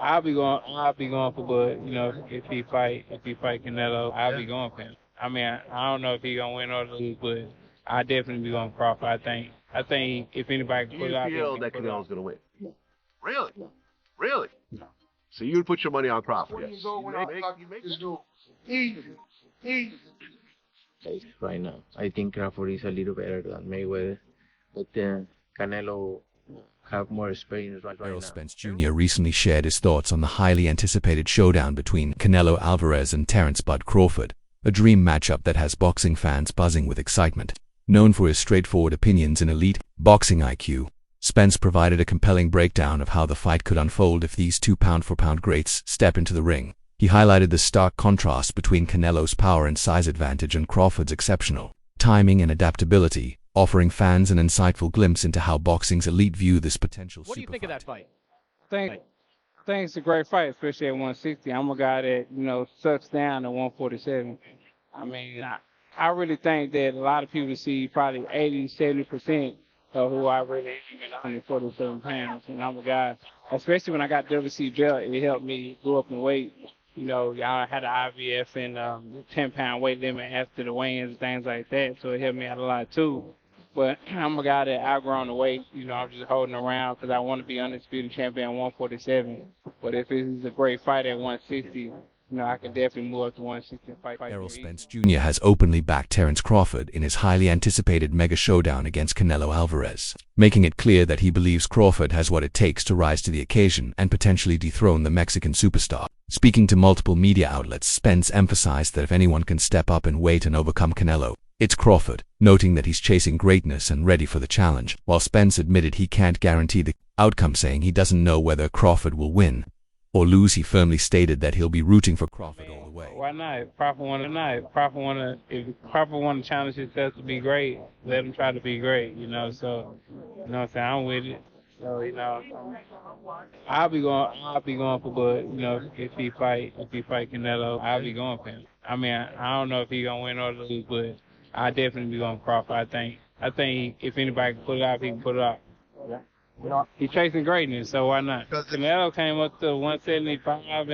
I'll be going for Bud. You know, if he fight Canelo, I'll be going for him. I mean, I don't know if he gonna win or lose, but I definitely be going for Crawford. I think if anybody can Do pull you it out, feel that Canelo's going to win? Really? Really? So you would put your money on Crawford? Yes. Right now, I think Crawford is a little better than Mayweather, but Canelo have more experience right Errol now. Spence Jr. recently shared his thoughts on the highly anticipated showdown between Canelo Alvarez and Terence "Bud" Crawford, a dream matchup that has boxing fans buzzing with excitement. Known for his straightforward opinions and elite boxing IQ, Spence provided a compelling breakdown of how the fight could unfold if these two pound-for-pound greats step into the ring. He highlighted the stark contrast between Canelo's power and size advantage and Crawford's exceptional timing and adaptability, offering fans an insightful glimpse into how boxing's elite view this potential super What do you think of that fight? I think it's a great fight, especially at 160. I'm a guy that, sucks down at 147. I mean, I really think that a lot of people see probably 80, 70% of who I really am at 147 pounds. And I'm a guy, especially when I got WC belt, it helped me go up in weight. I had an IVF and 10-pound weight limit after the weigh-ins and things like that, so it helped me out a lot too. But I'm a guy that outgrown the weight. I'm just holding around because I want to be undisputed champion at 147. But if it's a great fight at 160, I can definitely move up to 160 and fight. Errol Spence Jr. has openly backed Terence Crawford in his highly anticipated mega showdown against Canelo Alvarez, making it clear that he believes Crawford has what it takes to rise to the occasion and potentially dethrone the Mexican superstar. Speaking to multiple media outlets, Spence emphasized that if anyone can step up in weight and overcome Canelo, it's Crawford, noting that he's chasing greatness and ready for the challenge. While Spence admitted he can't guarantee the outcome, saying he doesn't know whether Crawford will win or lose, he firmly stated that he'll be rooting for Crawford all the way. Why not? If Crawford want to challenge himself to be great, let him try to be great. So what I'm saying, I'm with it. So I'll be going for Bud. If he fight Canelo, I'll be going for him. I mean, I don't know if he gonna win or lose, but I definitely be going for Crawford. I think if anybody can pull it out, he can pull it out. He's chasing greatness, so why not? Canelo came up to 175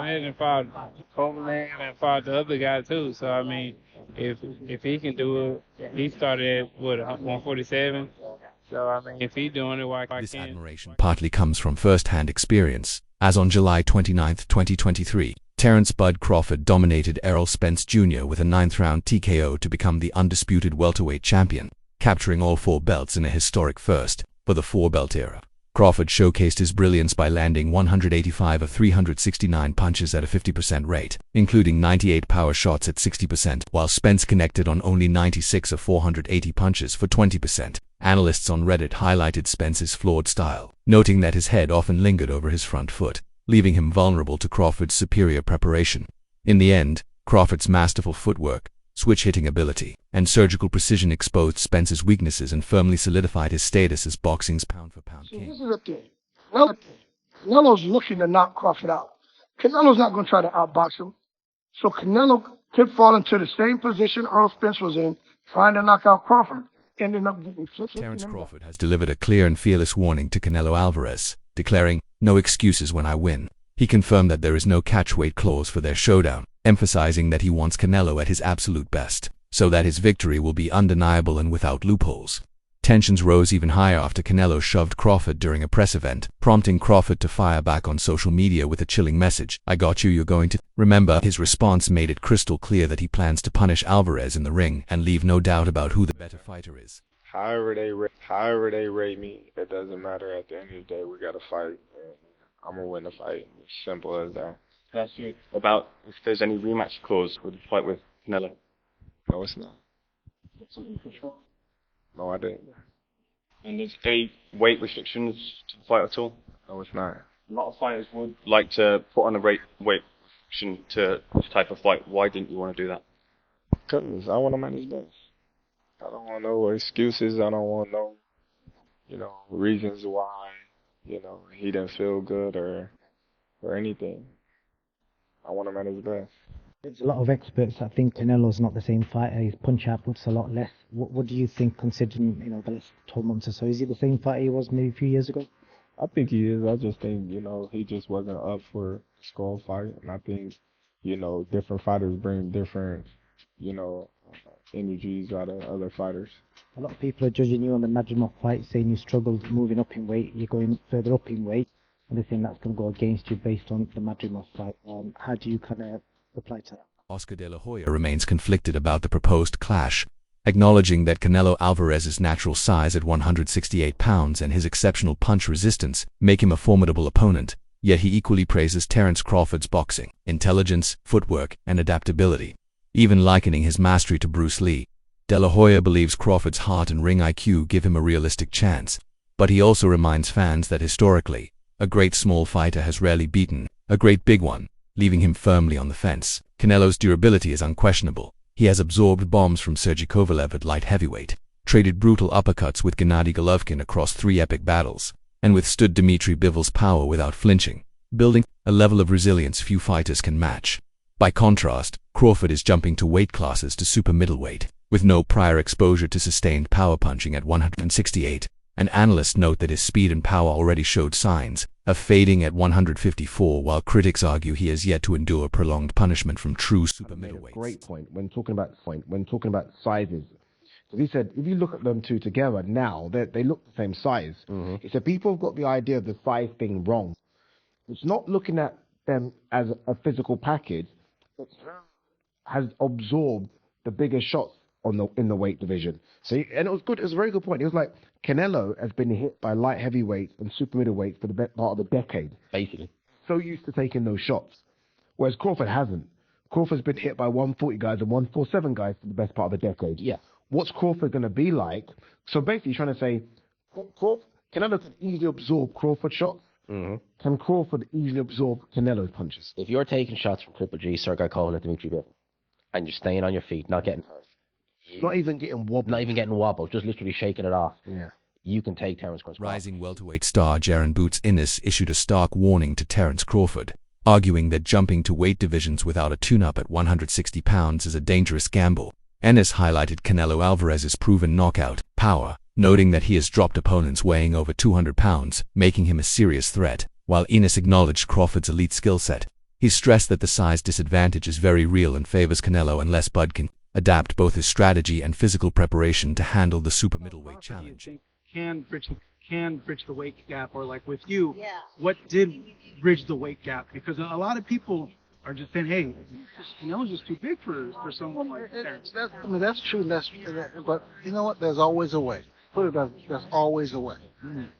and fought Copeland and fought the other guy too. So I mean, if he can do it, he started at 147. So I mean, if he's doing it, why can't? This admiration partly comes from first-hand experience, as on July 29, 2023, Terence "Bud" Crawford dominated Errol Spence Jr. with a 9th-round TKO to become the undisputed welterweight champion, capturing all 4 belts in a historic first for the 4-belt era. Crawford showcased his brilliance by landing 185 of 369 punches at a 50% rate, including 98 power shots at 60%, while Spence connected on only 96 of 480 punches for 20%. Analysts on Reddit highlighted Spence's flawed style, noting that his head often lingered over his front foot, leaving him vulnerable to Crawford's superior preparation. In the end, Crawford's masterful footwork, switch-hitting ability, and surgical precision exposed Spence's weaknesses and firmly solidified his status as boxing's pound-for-pound king. This is the thing. Canelo's looking to knock Crawford out. Canelo's not going to try to outbox him. So Canelo could fall into the same position Errol Spence was in, trying to knock out Crawford, ending up getting flipped. Terence Crawford has delivered a clear and fearless warning to Canelo Alvarez, declaring, "No excuses when I win." He confirmed that there is no catch-weight clause for their showdown, emphasizing that he wants Canelo at his absolute best, so that his victory will be undeniable and without loopholes. Tensions rose even higher after Canelo shoved Crawford during a press event, prompting Crawford to fire back on social media with a chilling message, "I got you, you're going to..." Remember, his response made it crystal clear that he plans to punish Alvarez in the ring and leave no doubt about who the better fighter is. However they rate me, it doesn't matter. At the end of the day, we got to fight. I'm going to win the fight. Simple as that. Can I ask you about if there's any rematch clause with the fight with Canelo? No, it's not. No, I didn't. And there's any weight restrictions to the fight at all? No, it's not. A lot of fighters would like to put on a weight restriction to this type of fight. Why didn't you want to do that? Because I want to manage best. I don't want no excuses. I don't want no, reasons why, he didn't feel good or anything. I want to manage best. There's a lot of experts that think Canelo's not the same fighter. His punch output's a lot less. What do you think, considering the last 12 months or so? Is he the same fighter he was maybe a few years ago? I think he is. I just think, he just wasn't up for a skull fight. And I think, different fighters bring different, energies out of other fighters. A lot of people are judging you on the Madrimov fight, saying you struggled moving up in weight. You're going further up in weight, and they think that's going to go against you based on the Madrimov fight. How do you kind of reply to that? Oscar De La Hoya remains conflicted about the proposed clash, acknowledging that Canelo Alvarez's natural size at 168 pounds and his exceptional punch resistance make him a formidable opponent, yet he equally praises Terence Crawford's boxing, intelligence, footwork, and adaptability, even likening his mastery to Bruce Lee. De La Hoya believes Crawford's heart and ring IQ give him a realistic chance, but he also reminds fans that historically, a great small fighter has rarely beaten a great big one, leaving him firmly on the fence. Canelo's durability is unquestionable. He has absorbed bombs from Sergey Kovalev at light heavyweight, traded brutal uppercuts with Gennady Golovkin across 3 epic battles, and withstood Dmitry Bivol's power without flinching, building a level of resilience few fighters can match. By contrast, Crawford is jumping to weight classes to super middleweight, with no prior exposure to sustained power punching at 168, and analysts note that his speed and power already showed signs of fading at 154, while critics argue he has yet to endure prolonged punishment from true super middleweights. Great point when talking about sizes. Because he said, if you look at them two together now, they look the same size. He said people have got the idea of the size thing wrong. It's not looking at them as a physical package. It has absorbed the bigger shots in the weight division. So, and it was good. It was a very good point. It was like Canelo has been hit by light heavyweights and super middleweights for the best part of the decade. Basically. So used to taking those shots, whereas Crawford hasn't. Crawford's been hit by 140 guys and 147 guys for the best part of the decade. Yeah. What's Crawford going to be like? So basically, trying to say, Canelo can easily absorb Crawford shots. Can Crawford easily absorb Canelo's punches? If you're taking shots from Triple G, Sergey Kovalev, Dmitry Bivol, and you're staying on your feet, not getting hurt, not even getting wobbled, just literally shaking it off. Yeah. You can take Terence Crawford. Rising welterweight star Jaron Boots Innes issued a stark warning to Terence Crawford, arguing that jumping to weight divisions without a tune-up at 160 pounds is a dangerous gamble. Innes highlighted Canelo Alvarez's proven knockout power, noting that he has dropped opponents weighing over 200 pounds, making him a serious threat. While Innes acknowledged Crawford's elite skill set, he stressed that the size disadvantage is very real and favors Canelo unless Bud can adapt both his strategy and physical preparation to handle the super middleweight challenge. Can bridge the weight gap, or like with you, what did bridge the weight gap? Because a lot of people are just saying, hey, Canelo's just too big for someone like Terence. That's true. But you know what? There's always a way. Put it as there's always a way.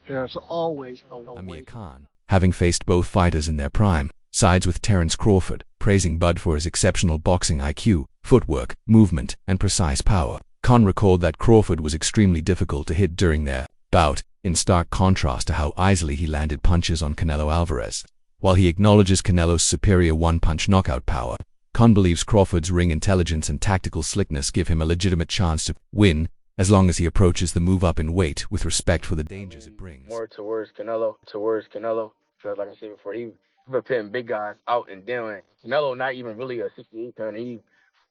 There's always a way. Amir Khan, having faced both fighters in their prime, sides with Terence Crawford, praising Bud for his exceptional boxing IQ, footwork, movement, and precise power. Khan recalled that Crawford was extremely difficult to hit during their bout, in stark contrast to how easily he landed punches on Canelo Alvarez. While he acknowledges Canelo's superior one-punch knockout power, Khan believes Crawford's ring intelligence and tactical slickness give him a legitimate chance to win, as long as he approaches the move up in weight with respect for the dangers it brings. More towards Canelo. Because like I said before, he's been putting big guys out and down. Canelo not even really a 68 pounder. He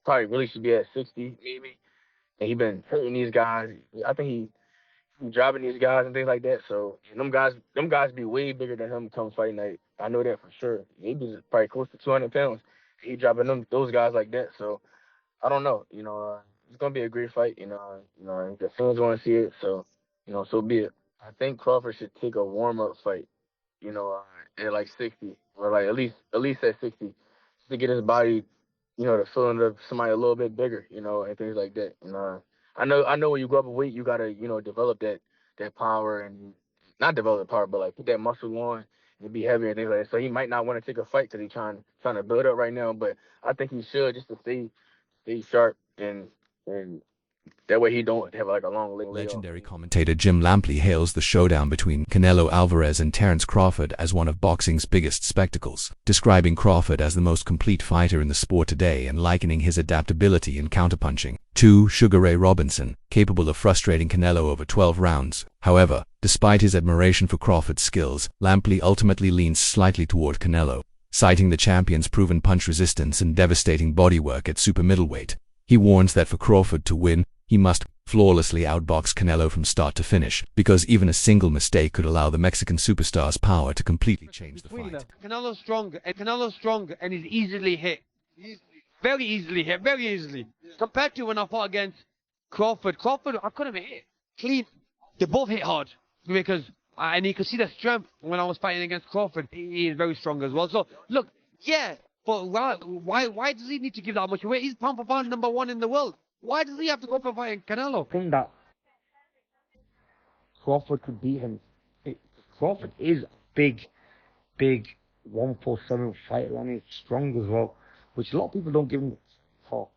probably really should be at 60, maybe. And he's been hurting these guys. I think he dropping these guys and things like that. So and them guys be way bigger than him come fight night. I know that for sure. He be probably close to 200 pounds. He dropping those guys like that. So I don't know. It's gonna be a great fight. The fans want to see it. So so be it. I think Crawford should take a warm-up fight. At like 60, or like at least at 60, to get his body, the feeling of somebody a little bit bigger, and things like that. I know when you go up in weight, you gotta, develop that power, and not develop the power, but like put that muscle on and be heavier and things like that. So he might not want to take a fight because he's trying to build up right now, but I think he should, just to stay sharp, and that way he don't have like a long layoff. Legendary commentator Jim Lampley hails the showdown between Canelo Alvarez and Terence Crawford as one of boxing's biggest spectacles, describing Crawford as the most complete fighter in the sport today and likening his adaptability in counterpunching to Sugar Ray Robinson, capable of frustrating Canelo over 12 rounds. However, despite his admiration for Crawford's skills, Lampley ultimately leans slightly toward Canelo, citing the champion's proven punch resistance and devastating bodywork at super middleweight. He warns that for Crawford to win, he must flawlessly outboxed Canelo from start to finish, because even a single mistake could allow the Mexican superstar's power to completely change the fight. Canelo's stronger, and he's easily hit. Very easily hit, very easily. Compared to when I fought against Crawford, I couldn't hit clean. They both hit hard because, and you could see the strength when I was fighting against Crawford. He is very strong as well. So look, yeah, but why does he need to give that much away? He's pound for pound #1 in the world. Why does he have to go for fighting Canelo? I think that Crawford could beat him. Crawford is a big 147 fighter, and he's strong as well, which a lot of people don't give him for.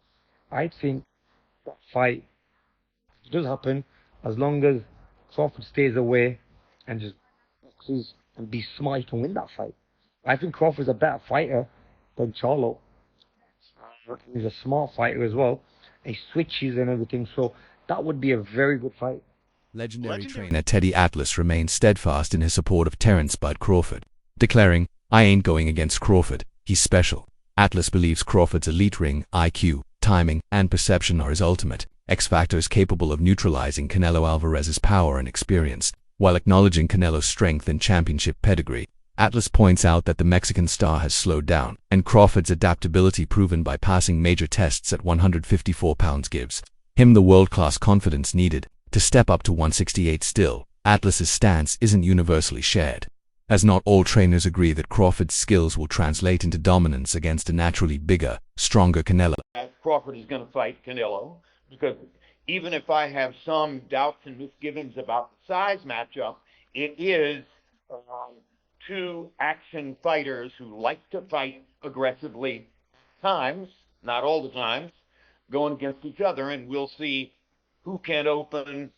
I think that fight does happen as long as Crawford stays away and just boxes and be smart. He can win that fight. I think Crawford's a better fighter than Charlo. He's a smart fighter as well. He switches and everything, so that would be a very good fight. Legendary trainer Teddy Atlas remained steadfast in his support of Terence "Bud" Crawford, declaring, "I ain't going against Crawford, he's special." Atlas believes Crawford's elite ring, IQ, timing, and perception are his ultimate X factors capable of neutralizing Canelo Alvarez's power and experience. While acknowledging Canelo's strength and championship pedigree, Atlas points out that the Mexican star has slowed down, and Crawford's adaptability proven by passing major tests at 154 pounds gives him the world-class confidence needed to step up to 168. Still, Atlas's stance isn't universally shared, as not all trainers agree that Crawford's skills will translate into dominance against a naturally bigger, stronger Canelo. Crawford is going to fight Canelo, because even if I have some doubts and misgivings about the size matchup, it is two action fighters who like to fight aggressively times, not all the times, going against each other, and we'll see who can open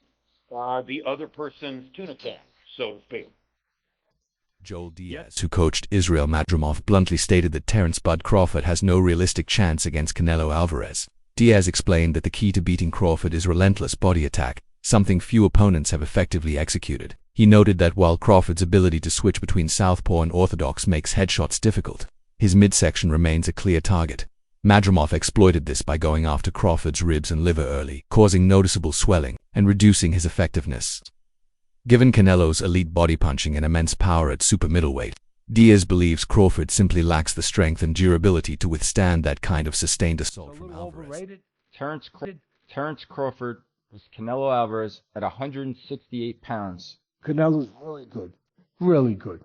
the other person's tuna can, so to speak. Joel Diaz, who coached Israel Madrimov, bluntly stated that Terence "Bud" Crawford has no realistic chance against Canelo Alvarez. Diaz explained that the key to beating Crawford is relentless body attack, something few opponents have effectively executed. He noted that while Crawford's ability to switch between southpaw and orthodox makes headshots difficult, his midsection remains a clear target. Madrimov exploited this by going after Crawford's ribs and liver early, causing noticeable swelling and reducing his effectiveness. Given Canelo's elite body punching and immense power at super middleweight, Diaz believes Crawford simply lacks the strength and durability to withstand that kind of sustained assault from Alvarez. Overrated. Terence Crawford was Canelo Alvarez at 168 pounds. Canelo's really good.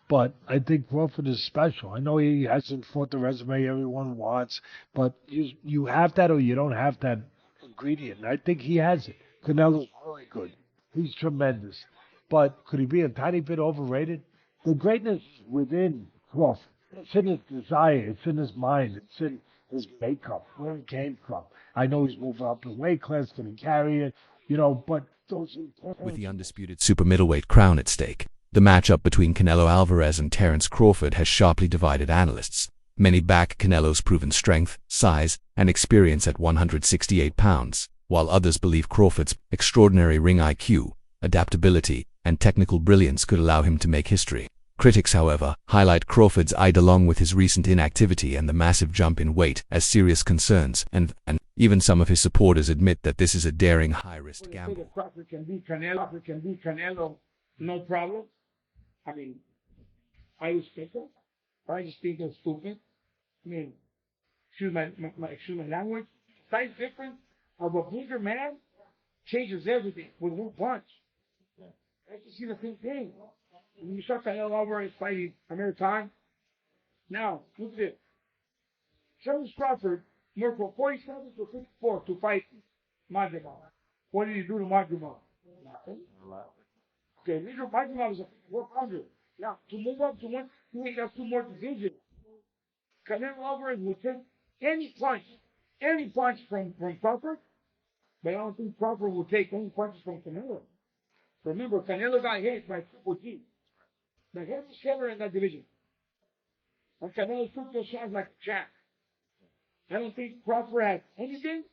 But I think Crawford is special. I know he hasn't fought the resume everyone wants, but you have that or you don't have that ingredient. And I think he has it. Canelo's really good. He's tremendous. But could he be a tiny bit overrated? The greatness is within Crawford. It's in his desire. It's in his mind. It's in his makeup, where he came from. I know he's moving up the weight class, can he carry it? But those... With the undisputed super middleweight crown at stake, the matchup between Canelo Alvarez and Terence Crawford has sharply divided analysts. Many back Canelo's proven strength, size, and experience at 168 pounds, while others believe Crawford's extraordinary ring IQ, adaptability, and technical brilliance could allow him to make history. Critics, however, highlight Crawford's eye along with his recent inactivity and the massive jump in weight as serious concerns, and even some of his supporters admit that this is a daring, high-risk gamble. Crawford can beat Canelo, no problem. I mean, are you stupid? Are you just think I'm stupid? I mean, excuse my language. Size difference of a bigger man changes everything with one punch. I can see the same thing. When you saw Canelo Alvarez fighting American, now look at this. Terence Crawford went from 47 to 54 to fight Madrimov. What did he do to Madrimov? Nothing. Okay, Madrimov is a 4-pounder. Now, to move up to one, he has 2 more divisions. Canelo Alvarez will take any punch from Crawford, but I don't think Crawford will take any punches from Canelo. Remember, Canelo got hit by Triple G, the heaviest hitter in that division. And Canelo took those shots like a champ. I don't think Crawford has anything.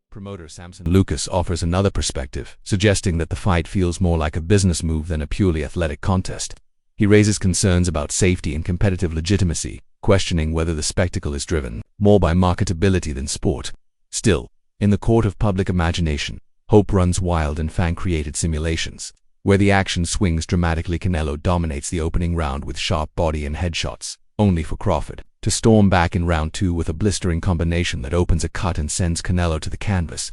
Promoter Samson Lucas offers another perspective, suggesting that the fight feels more like a business move than a purely athletic contest. He raises concerns about safety and competitive legitimacy, questioning whether the spectacle is driven more by marketability than sport. Still, in the court of public imagination, Hope runs wild in fan-created simulations, where the action swings dramatically. Canelo dominates the opening round with sharp body and headshots, only for Crawford to storm back in round 2 with a blistering combination that opens a cut and sends Canelo to the canvas.